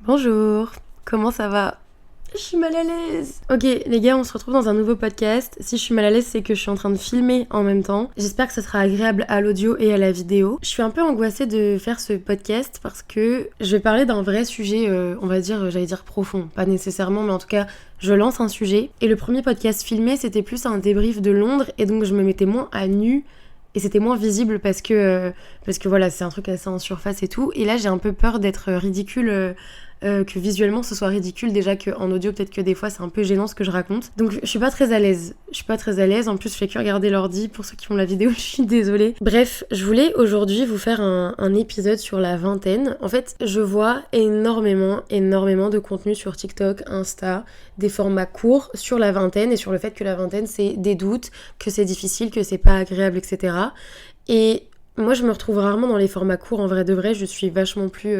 Bonjour, comment ça va? Je suis mal à l'aise. Ok les gars, on se retrouve dans un nouveau podcast. Si je suis mal à l'aise, c'est que je suis en train de filmer en même temps. J'espère que ça sera agréable à l'audio et à la vidéo. Je suis un peu angoissée de faire ce podcast parce que je vais parler d'un vrai sujet, on va dire, j'allais dire profond. Pas nécessairement, mais en tout cas, je lance un sujet. Et le premier podcast filmé, c'était plus un débrief de Londres et donc je me mettais moins à nu. Et c'était moins visible parce que voilà, c'est un truc assez en surface et tout. Et là, j'ai un peu peur d'être ridicule, que visuellement ce soit ridicule. Déjà qu'en audio, peut-être que des fois, c'est un peu gênant ce que je raconte. Donc, je suis pas très à l'aise. Je suis pas très à l'aise. En plus, je fais que regarder l'ordi. Pour ceux qui font la vidéo, je suis désolée. Bref, je voulais aujourd'hui vous faire un épisode sur la vingtaine. En fait, je vois énormément de contenu sur TikTok, Insta, des formats courts sur la vingtaine et sur le fait que la vingtaine, c'est des doutes, que c'est difficile, que c'est pas agréable, etc. Et moi, je me retrouve rarement dans les formats courts. En vrai de vrai, je suis vachement plus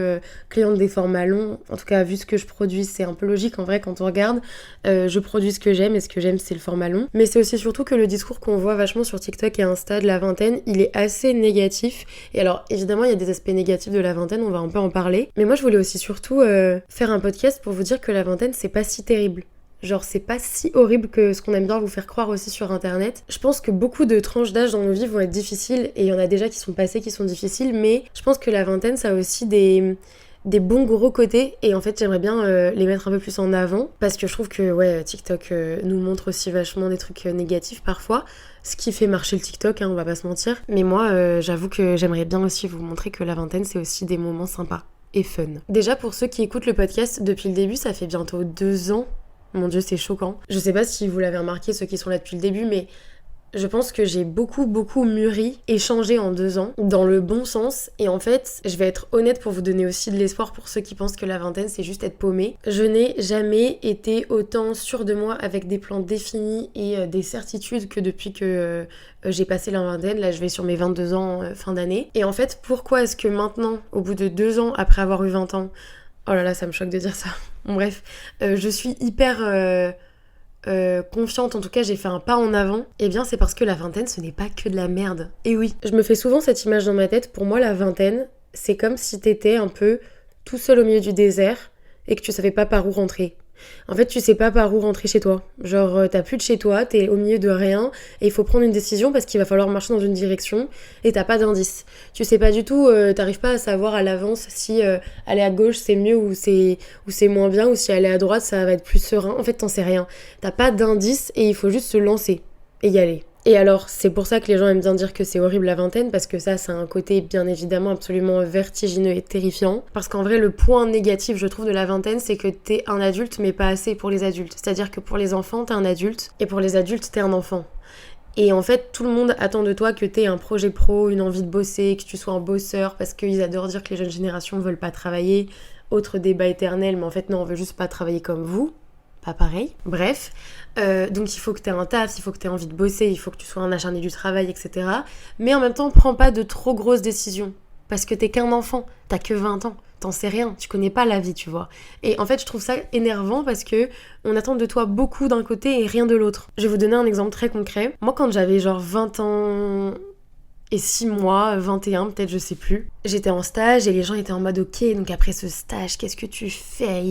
cliente des formats longs. En tout cas, vu ce que je produis, c'est un peu logique en vrai quand on regarde. Je produis ce que j'aime et ce que j'aime, c'est le format long. Mais c'est aussi surtout que le discours qu'on voit vachement sur TikTok et Insta de la vingtaine, il est assez négatif. Et alors, évidemment, il y a des aspects négatifs de la vingtaine, on va un peu en parler. Mais moi, je voulais aussi surtout faire un podcast pour vous dire que la vingtaine, c'est pas si terrible. Genre, c'est pas si horrible que ce qu'on aime bien vous faire croire aussi sur internet. Je pense que beaucoup de tranches d'âge dans nos vies vont être difficiles, et il y en a déjà qui sont passées qui sont difficiles, mais je pense que la vingtaine, ça a aussi des bons gros côtés, et en fait j'aimerais bien les mettre un peu plus en avant, parce que je trouve que ouais, TikTok nous montre aussi vachement des trucs négatifs parfois, ce qui fait marcher le TikTok, hein, on va pas se mentir. Mais moi, j'avoue que j'aimerais bien aussi vous montrer que la vingtaine, c'est aussi des moments sympas et fun. Déjà, pour ceux qui écoutent le podcast depuis le début, ça fait bientôt 2 ans. Mon Dieu, c'est choquant. Je sais pas si vous l'avez remarqué, ceux qui sont là depuis le début, mais je pense que j'ai beaucoup mûri et changé en 2 ans, dans le bon sens. Et en fait, je vais être honnête pour vous donner aussi de l'espoir pour ceux qui pensent que la vingtaine, c'est juste être paumé. Je n'ai jamais été autant sûre de moi avec des plans définis et des certitudes que depuis que j'ai passé la vingtaine. Là, je vais sur mes 22 ans fin d'année. Et en fait, pourquoi est-ce que maintenant, au bout de 2 ans après avoir eu 20 ans, oh là là, ça me choque de dire ça. Bon, bref, je suis hyper confiante, en tout cas j'ai fait un pas en avant. Eh bien c'est parce que la vingtaine ce n'est pas que de la merde. Et oui, je me fais souvent cette image dans ma tête. Pour moi la vingtaine, c'est comme si t'étais un peu tout seul au milieu du désert et que tu savais pas par où rentrer. En fait, tu sais pas par où rentrer chez toi. Genre, t'as plus de chez toi, t'es au milieu de rien, et il faut prendre une décision parce qu'il va falloir marcher dans une direction, et t'as pas d'indice. Tu sais pas du tout, t'arrives pas à savoir à l'avance si aller à gauche c'est mieux ou c'est moins bien, ou si aller à droite ça va être plus serein. En fait, t'en sais rien. T'as pas d'indice et il faut juste se lancer et y aller. Et alors, c'est pour ça que les gens aiment bien dire que c'est horrible la vingtaine, parce que ça a un côté bien évidemment absolument vertigineux et terrifiant. Parce qu'en vrai, le point négatif, je trouve, de la vingtaine, c'est que t'es un adulte, mais pas assez pour les adultes. C'est-à-dire que pour les enfants, t'es un adulte, et pour les adultes, t'es un enfant. Et en fait, tout le monde attend de toi que t'aies un projet pro, une envie de bosser, que tu sois un bosseur, parce qu'ils adorent dire que les jeunes générations veulent pas travailler. Autre débat éternel, mais en fait, non, on veut juste pas travailler comme vous. Pas pareil. Bref, donc il faut que tu aies un taf, il faut que tu aies envie de bosser, il faut que tu sois un acharné du travail, etc. Mais en même temps, prends pas de trop grosses décisions. Parce que t'es qu'un enfant, t'as que 20 ans, t'en sais rien, tu connais pas la vie, tu vois. Et en fait, je trouve ça énervant parce que on attend de toi beaucoup d'un côté et rien de l'autre. Je vais vous donner un exemple très concret. Moi, quand j'avais genre 20 ans et 6 mois, 21 peut-être, je sais plus. J'étais en stage et les gens étaient en mode ok, donc après ce stage, qu'est-ce que tu fais?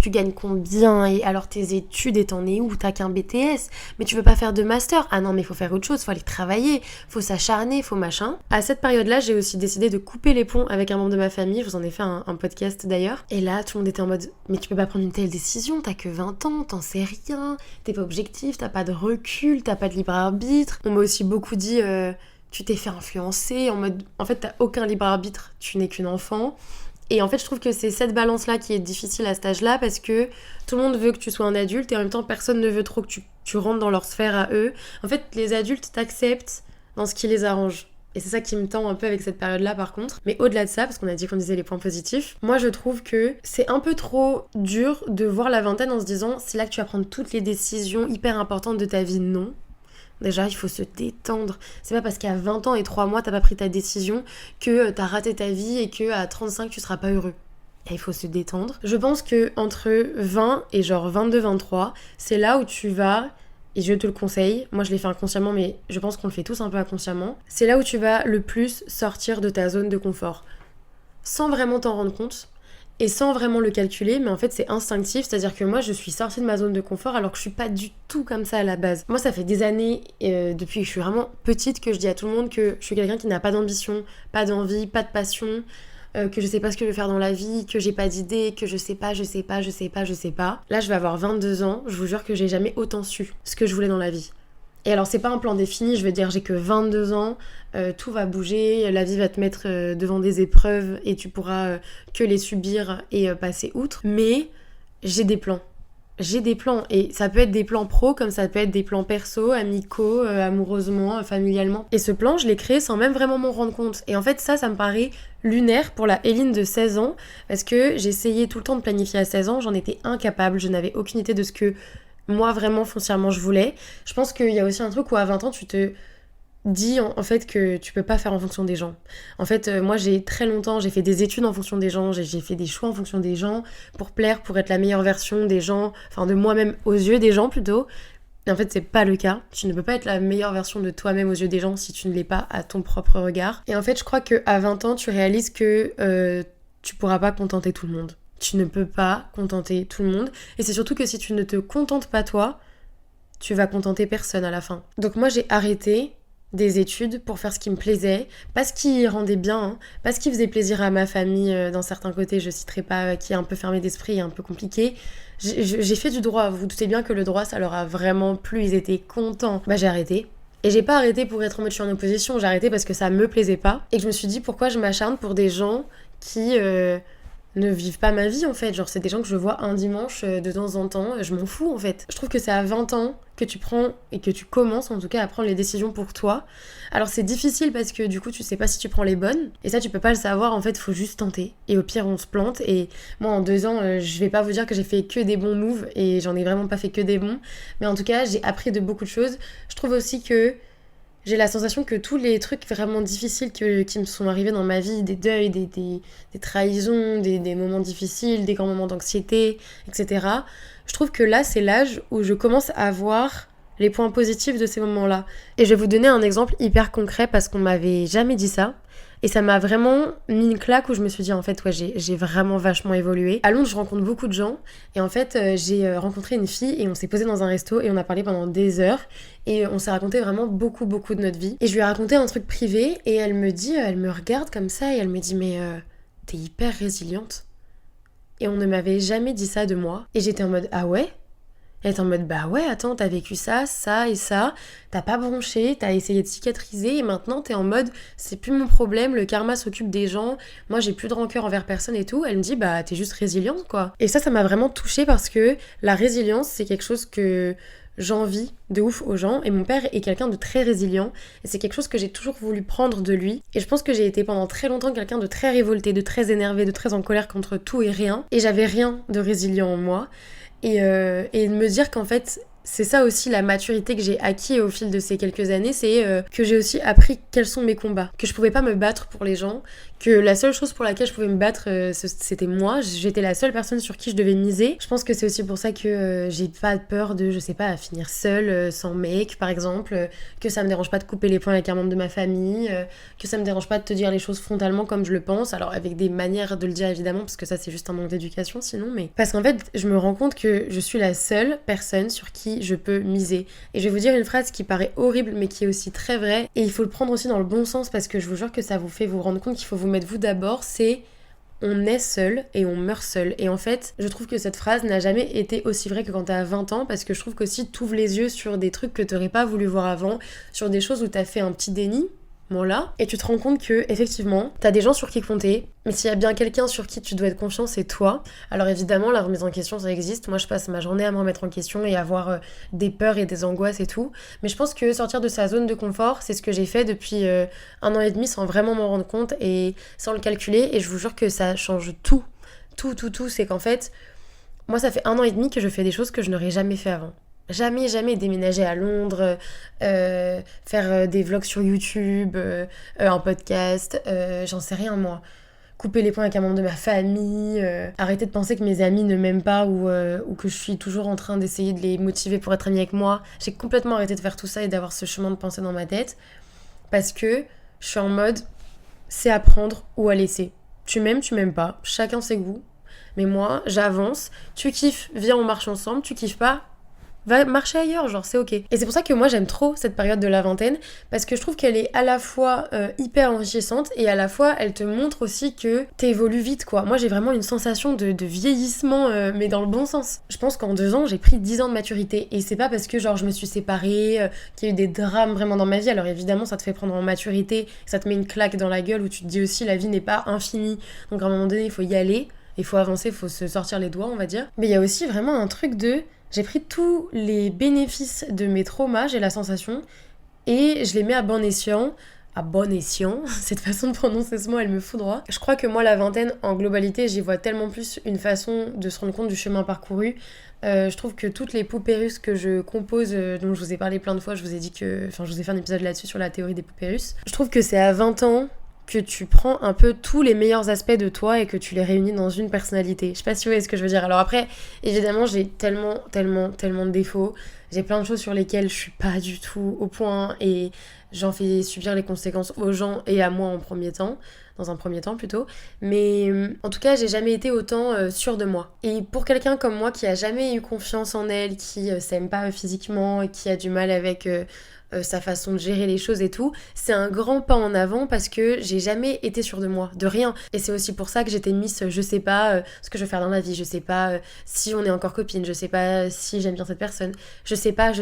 Tu gagnes combien? Et alors tes études, et t'en es où? T'as qu'un BTS, mais tu veux pas faire de master? Ah non, mais faut faire autre chose, faut aller travailler, faut s'acharner, faut machin. À cette période-là, j'ai aussi décidé de couper les ponts avec un membre de ma famille, je vous en ai fait un podcast d'ailleurs. Et là, tout le monde était en mode mais tu peux pas prendre une telle décision, t'as que 20 ans, t'en sais rien, t'es pas objectif, t'as pas de recul, t'as pas de libre arbitre. On m'a aussi beaucoup dit tu t'es fait influencer, en mode, en fait, t'as aucun libre arbitre, tu n'es qu'une enfant. Et en fait, je trouve que c'est cette balance-là qui est difficile à cet âge-là, parce que tout le monde veut que tu sois un adulte, et en même temps, personne ne veut trop que tu rentres dans leur sphère à eux. En fait, les adultes t'acceptent dans ce qui les arrange. Et c'est ça qui me tend un peu avec cette période-là, par contre. Mais au-delà de ça, parce qu'on a dit qu'on disait les points positifs, moi, je trouve que c'est un peu trop dur de voir la vingtaine en se disant, c'est là que tu vas prendre toutes les décisions hyper importantes de ta vie. Non. Déjà, il faut se détendre. C'est pas parce qu'à 20 ans et 3 mois, t'as pas pris ta décision que t'as raté ta vie et que à 35, tu seras pas heureux. Et il faut se détendre. Je pense que entre 20 et genre 22-23, c'est là où tu vas, et je te le conseille, moi je l'ai fait inconsciemment, mais je pense qu'on le fait tous un peu inconsciemment, c'est là où tu vas le plus sortir de ta zone de confort. Sans vraiment t'en rendre compte. et sans vraiment le calculer, mais en fait c'est instinctif, c'est-à-dire que moi je suis sortie de ma zone de confort alors que je suis pas du tout comme ça à la base. Moi ça fait des années, depuis que je suis vraiment petite, que je dis à tout le monde que je suis quelqu'un qui n'a pas d'ambition, pas d'envie, pas de passion, que je sais pas ce que je veux faire dans la vie, que j'ai pas d'idée, que je sais pas. Là je vais avoir 22 ans, je vous jure que j'ai jamais autant su ce que je voulais dans la vie. Et alors c'est pas un plan défini, je veux dire j'ai que 22 ans, tout va bouger, la vie va te mettre devant des épreuves et tu pourras que les subir et passer outre. Mais j'ai des plans. J'ai des plans et ça peut être des plans pro comme ça peut être des plans perso, amicaux, amoureusement, familialement. Et ce plan je l'ai créé sans même vraiment m'en rendre compte. Et en fait ça me paraît lunaire pour la Éline de 16 ans parce que j'essayais tout le temps de planifier à 16 ans, j'en étais incapable, je n'avais aucune idée de ce que moi vraiment foncièrement je voulais. Je pense qu'il y a aussi un truc où à 20 ans tu te dis en fait que tu peux pas faire en fonction des gens. En fait moi j'ai très longtemps j'ai fait des études en fonction des gens, j'ai fait des choix en fonction des gens pour plaire, pour être la meilleure version des gens, enfin de moi-même aux yeux des gens plutôt. Et en fait c'est pas le cas, tu ne peux pas être la meilleure version de toi-même aux yeux des gens si tu ne l'es pas à ton propre regard. Et en fait je crois qu'à 20 ans tu réalises que tu pourras pas contenter tout le monde. Tu ne peux pas contenter tout le monde. Et c'est surtout que si tu ne te contentes pas toi, tu vas contenter personne à la fin. Donc moi j'ai arrêté des études pour faire ce qui me plaisait, pas ce qui rendait bien, hein, pas ce qui faisait plaisir à ma famille dans certains côtés, je citerai pas, qui est un peu fermé d'esprit et un peu compliqué. J'ai fait du droit, vous vous doutez bien que le droit ça leur a vraiment plu, ils étaient contents. Bah j'ai arrêté. Et j'ai pas arrêté pour être en mode je suis en opposition, j'ai arrêté parce que ça me plaisait pas. Et que je me suis dit pourquoi je m'acharne pour des gens qui ne vivent pas ma vie en fait, genre c'est des gens que je vois un dimanche de temps en temps, je m'en fous en fait. Je trouve que c'est à 20 ans que tu prends et que tu commences en tout cas à prendre les décisions pour toi. Alors c'est difficile parce que du coup tu sais pas si tu prends les bonnes et ça tu peux pas le savoir en fait, faut juste tenter et au pire on se plante. Et moi en 2 ans je vais pas vous dire que j'ai fait que des bons moves et j'en ai vraiment pas fait que des bons, mais en tout cas j'ai appris de beaucoup de choses. Je trouve aussi que j'ai la sensation que tous les trucs vraiment difficiles qui me sont arrivés dans ma vie, des deuils, des trahisons, des moments difficiles, des grands moments d'anxiété, etc. Je trouve que là, c'est l'âge où je commence à voir les points positifs de ces moments-là. Et je vais vous donner un exemple hyper concret parce qu'on m'avait jamais dit ça. Et ça m'a vraiment mis une claque où je me suis dit en fait ouais j'ai vraiment vachement évolué. À Londres je rencontre beaucoup de gens et en fait j'ai rencontré une fille et on s'est posé dans un resto et on a parlé pendant des heures et on s'est raconté vraiment beaucoup de notre vie. Et je lui ai raconté un truc privé et elle me dit, elle me regarde comme ça et elle me dit mais t'es hyper résiliente. Et on ne m'avait jamais dit ça de moi. Et j'étais en mode ah ouais? Elle était en mode bah ouais attends t'as vécu ça, ça et ça, t'as pas bronché, t'as essayé de cicatriser et maintenant t'es en mode c'est plus mon problème, le karma s'occupe des gens, moi j'ai plus de rancœur envers personne et tout. Elle me dit bah t'es juste résiliente quoi. Et ça m'a vraiment touchée parce que la résilience c'est quelque chose que j'envie de ouf aux gens et mon père est quelqu'un de très résilient et c'est quelque chose que j'ai toujours voulu prendre de lui. Et je pense que j'ai été pendant très longtemps quelqu'un de très révolté, de très énervé, de très en colère contre tout et rien et j'avais rien de résilient en moi. Et de me dire qu'en fait, c'est ça aussi la maturité que j'ai acquis au fil de ces quelques années, c'est que j'ai aussi appris quels sont mes combats, que je pouvais pas me battre pour les gens, que la seule chose pour laquelle je pouvais me battre, c'était moi, j'étais la seule personne sur qui je devais miser. Je pense que c'est aussi pour ça que j'ai pas peur de, je sais pas, finir seule, sans mec par exemple, que ça me dérange pas de couper les poings avec un membre de ma famille, que ça me dérange pas de te dire les choses frontalement comme je le pense, alors avec des manières de le dire évidemment, parce que ça c'est juste un manque d'éducation sinon, mais parce qu'en fait je me rends compte que je suis la seule personne sur qui je peux miser. Et je vais vous dire une phrase qui paraît horrible mais qui est aussi très vraie et il faut le prendre aussi dans le bon sens parce que je vous jure que ça vous fait vous rendre compte qu'il faut vous mettre vous d'abord, c'est on est seul et on meurt seul. Et en fait, je trouve que cette phrase n'a jamais été aussi vraie que quand t'as 20 ans parce que je trouve qu'aussi t'ouvres les yeux sur des trucs que t'aurais pas voulu voir avant, sur des choses où t'as fait un petit déni, là, et tu te rends compte que effectivement t'as des gens sur qui compter, mais s'il y a bien quelqu'un sur qui tu dois être confiant c'est toi. Alors évidemment la remise en question ça existe, moi je passe ma journée à me remettre en question et à avoir des peurs et des angoisses et tout, mais je pense que sortir de sa zone de confort c'est ce que j'ai fait depuis 1 an et demi sans vraiment m'en rendre compte et sans le calculer, et je vous jure que ça change tout, c'est qu'en fait moi ça fait 1 an et demi que je fais des choses que je n'aurais jamais fait avant. Jamais déménager à Londres, faire des vlogs sur YouTube, un podcast, j'en sais rien moi. Couper les poings avec un membre de ma famille, arrêter de penser que mes amis ne m'aiment pas ou que je suis toujours en train d'essayer de les motiver pour être amie avec moi. J'ai complètement arrêté de faire tout ça et d'avoir ce chemin de pensée dans ma tête parce que je suis en mode c'est à prendre ou à laisser. Tu m'aimes pas, chacun ses goûts. Mais moi, j'avance, tu kiffes, viens on marche ensemble, tu kiffes pas, va marcher ailleurs, genre c'est ok. Et c'est pour ça que moi j'aime trop cette période de la vingtaine, parce que je trouve qu'elle est à la fois hyper enrichissante et à la fois elle te montre aussi que t'évolues vite quoi. Moi j'ai vraiment une sensation de vieillissement, mais dans le bon sens. Je pense qu'en 2 ans j'ai pris 10 ans de maturité et c'est pas parce que genre je me suis séparée, qu'il y a eu des drames vraiment dans ma vie. Alors évidemment ça te fait prendre en maturité, ça te met une claque dans la gueule où tu te dis aussi la vie n'est pas infinie, donc à un moment donné il faut y aller. Il faut avancer, il faut se sortir les doigts, on va dire. Mais il y a aussi vraiment un truc de... J'ai pris tous les bénéfices de mes traumas, j'ai la sensation, et je les mets à bon escient. À bon escient, cette façon de prononcer ce mot, elle me fout droit. Je crois que moi, la vingtaine, en globalité, j'y vois tellement plus une façon de se rendre compte du chemin parcouru. Je trouve que toutes les poupées russes que je compose, dont je vous ai parlé plein de fois, je vous ai dit que... Enfin, je vous ai fait un épisode là-dessus sur la théorie des poupées russes. Je trouve que c'est à 20 ans que tu prends un peu tous les meilleurs aspects de toi et que tu les réunis dans une personnalité. Je sais pas si vous voyez ce que je veux dire. Alors après, évidemment, j'ai tellement de défauts. J'ai plein de choses sur lesquelles je suis pas du tout au point et j'en fais subir les conséquences aux gens et à moi en premier temps. Dans un premier temps plutôt. Mais en tout cas, j'ai jamais été autant sûre de moi. Et pour quelqu'un comme moi qui a jamais eu confiance en elle, qui s'aime pas physiquement, qui a du mal avec... sa façon de gérer les choses et tout, c'est un grand pas en avant parce que j'ai jamais été sûre de moi, de rien. Et c'est aussi pour ça que j'étais Miss, je sais pas ce que je veux faire dans la vie, je sais pas si on est encore copine, je sais pas si j'aime bien cette personne, je sais pas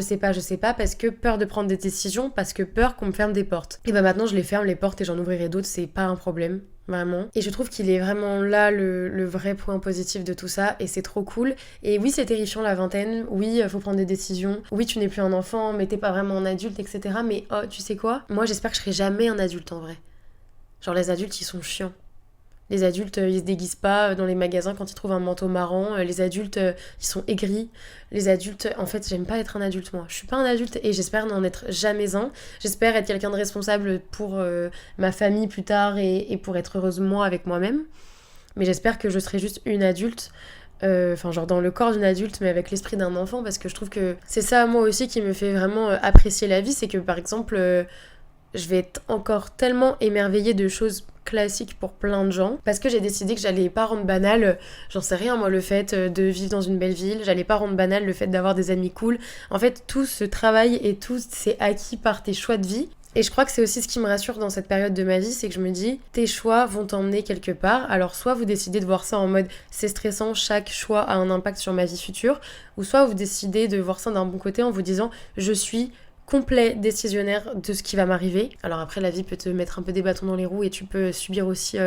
parce que peur de prendre des décisions, parce que peur qu'on me ferme des portes. Et bah maintenant je les ferme les portes et j'en ouvrirai d'autres, c'est pas un problème. Vraiment. Et je trouve qu'il est vraiment là le vrai point positif de tout ça et c'est trop cool. Et oui, c'est terrifiant la vingtaine, oui, faut prendre des décisions, oui, tu n'es plus un enfant, mais t'es pas vraiment un adulte, etc. Mais oh, tu sais quoi? Moi, j'espère que je serai jamais un adulte en vrai. Genre, les adultes, ils sont chiants. Les adultes, ils se déguisent pas dans les magasins quand ils trouvent un manteau marrant. Les adultes, ils sont aigris. Les adultes, en fait, j'aime pas être un adulte, moi. Je suis pas un adulte et j'espère n'en être jamais un. J'espère être quelqu'un de responsable pour ma famille plus tard et pour être heureuse, moi, avec moi-même. Mais j'espère que je serai juste une adulte. Enfin, genre dans le corps d'une adulte, mais avec l'esprit d'un enfant. Parce que je trouve que c'est ça, moi aussi, qui me fait vraiment apprécier la vie. C'est que, par exemple... je vais être encore tellement émerveillée de choses classiques pour plein de gens parce que j'ai décidé que j'allais pas rendre banal, j'en sais rien moi, le fait de vivre dans une belle ville, j'allais pas rendre banal le fait d'avoir des amis cool. En fait, tout ce travail et tout c'est acquis par tes choix de vie. Et je crois que c'est aussi ce qui me rassure dans cette période de ma vie, c'est que je me dis, tes choix vont t'emmener quelque part. Alors soit vous décidez de voir ça en mode c'est stressant, chaque choix a un impact sur ma vie future, ou soit vous décidez de voir ça d'un bon côté en vous disant je suis complet décisionnaire de ce qui va m'arriver. Alors après, la vie peut te mettre un peu des bâtons dans les roues et tu peux subir aussi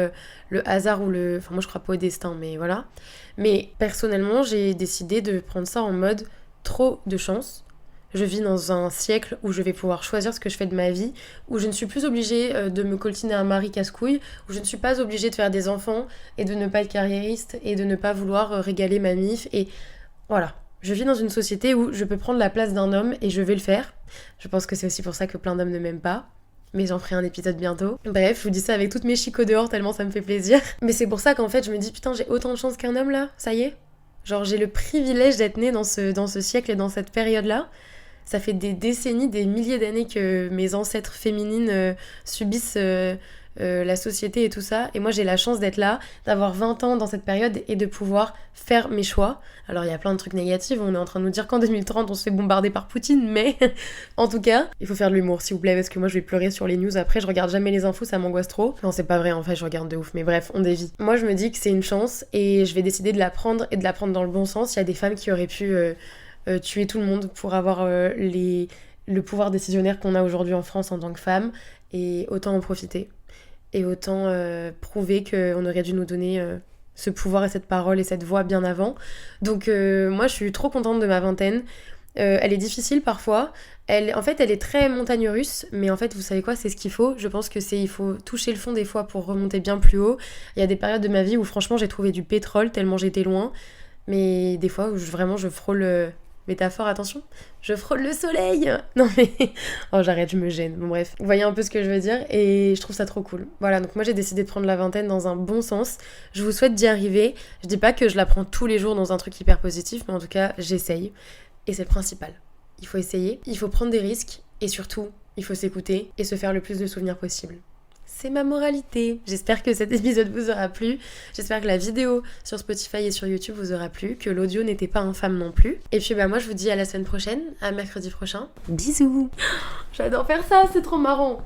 le hasard ou le... Enfin, moi, je crois pas au destin, mais voilà. Mais personnellement, j'ai décidé de prendre ça en mode trop de chance. Je vis dans un siècle où je vais pouvoir choisir ce que je fais de ma vie, où je ne suis plus obligée de me coltiner un mari casse-couille, où je ne suis pas obligée de faire des enfants et de ne pas être carriériste et de ne pas vouloir régaler ma mif. Et voilà. Je vis dans une société où je peux prendre la place d'un homme et je vais le faire. Je pense que c'est aussi pour ça que plein d'hommes ne m'aiment pas. Mais j'en ferai un épisode bientôt. Bref, je vous dis ça avec toutes mes chicots dehors tellement ça me fait plaisir. Mais c'est pour ça qu'en fait je me dis putain j'ai autant de chance qu'un homme là, ça y est. Genre j'ai le privilège d'être née dans ce siècle et dans cette période là. Ça fait des décennies, des milliers d'années que mes ancêtres féminines subissent la société et tout ça. Et moi, j'ai la chance d'être là, d'avoir 20 ans dans cette période et de pouvoir faire mes choix. Alors, il y a plein de trucs négatifs. On est en train de nous dire qu'en 2030, on se fait bombarder par Poutine. Mais en tout cas, il faut faire de l'humour, s'il vous plaît, parce que moi, je vais pleurer sur les news. Après, je regarde jamais les infos, ça m'angoisse trop. Non, c'est pas vrai, en fait, je regarde de ouf. Mais bref, on dévie. Moi, je me dis que c'est une chance et je vais décider de la prendre et de la prendre dans le bon sens. Il y a des femmes qui auraient pu tuer tout le monde pour avoir le pouvoir décisionnaire qu'on a aujourd'hui en France en tant que femme. Et autant en profiter. Et autant prouver qu'on aurait dû nous donner ce pouvoir et cette parole et cette voix bien avant. Donc moi je suis trop contente de ma vingtaine. Elle est difficile parfois. En fait elle est très montagne russe, mais en fait vous savez quoi, c'est ce qu'il faut. Je pense que il faut toucher le fond des fois pour remonter bien plus haut. Il y a des périodes de ma vie où franchement j'ai trouvé du pétrole tellement j'étais loin. Mais des fois où vraiment je frôle... Métaphore, attention, je frôle le soleil. Non mais, oh j'arrête, je me gêne. Bon bref, vous voyez un peu ce que je veux dire et je trouve ça trop cool. Voilà, donc moi j'ai décidé de prendre la vingtaine dans un bon sens. Je vous souhaite d'y arriver. Je dis pas que je la prends tous les jours dans un truc hyper positif, mais en tout cas j'essaye. Et c'est le principal. Il faut essayer, il faut prendre des risques et surtout, il faut s'écouter et se faire le plus de souvenirs possible. C'est ma moralité. J'espère que cet épisode vous aura plu. J'espère que la vidéo sur Spotify et sur YouTube vous aura plu, que l'audio n'était pas infâme non plus. Et puis moi je vous dis à la semaine prochaine, à mercredi prochain. Bisous. J'adore faire ça, c'est trop marrant.